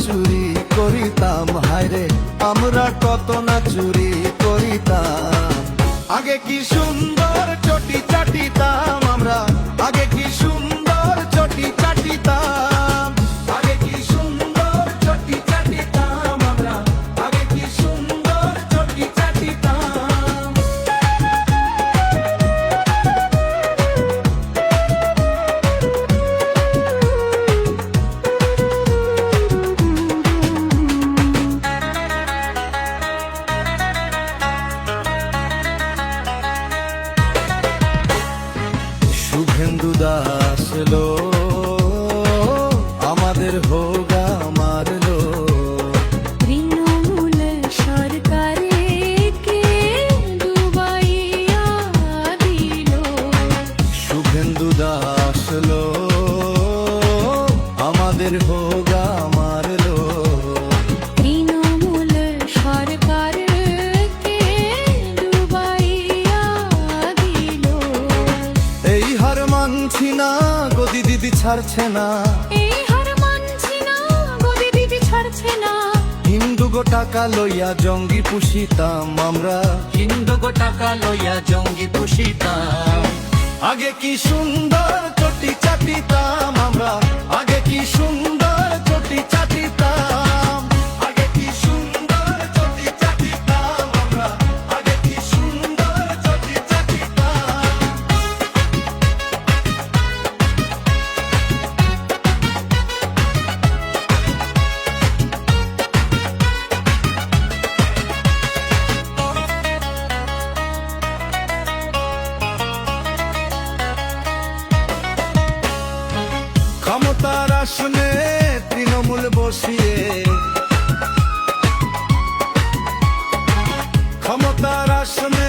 চুরি করিতাম, হায়রে আমরা কত না চুরি করিতাম। আগে কি সুন্দর চটি চাটিতাম আমরা, আগে কি সুন্দর চটি চাটিতাম, আগে কি সুন্দর চটি চাটিতাম আমরা, আগে কি সুন্দর চটি চাটিতাম। শুভেন্দু দাস লো আমাদের হোগা মারলো, তৃণমূল সরকারকে ডুবাইয়া দিল। শুভেন্দু দাস লো আমাদের হোগা মারলো, তৃণমূল সরকারকে ডুবাইয়া দিল। এই হার মানছি না, গদি দিদি ছাড়ছে না, এই হার মানছি না, গদি দিদি ছাড়ছে না। হিন্দু গো টাকা লইয়া জঙ্গি পুষিতাম আমরা, হিন্দু গো টাকা লইয়া জঙ্গি পুষিতাম। আগে কি সুন্দর চটি চাটিতাম আমরা, আগে কি সুন্দর চটি চাটিতাম, আগে কি সুন্দর চটি চাটিতাম আমরা, আগে কি সুন্দর চটি চাটিতাম। ক্ষমতার আসনে তৃণমূল বসিয়ে, ক্ষমতার আসনে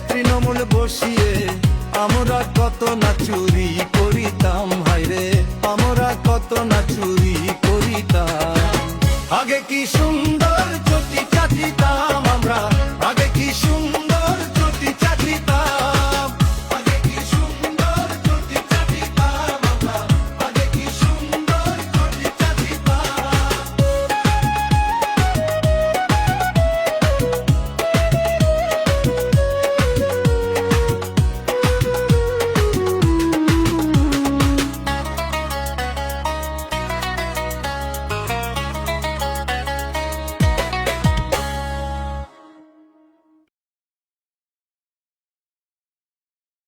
তৃণমূল বসিয়ে আমরা কত না চুরি করিতাম, হায়রে আমরা কত না চুরি করিতাম। আগে কি সুন্দর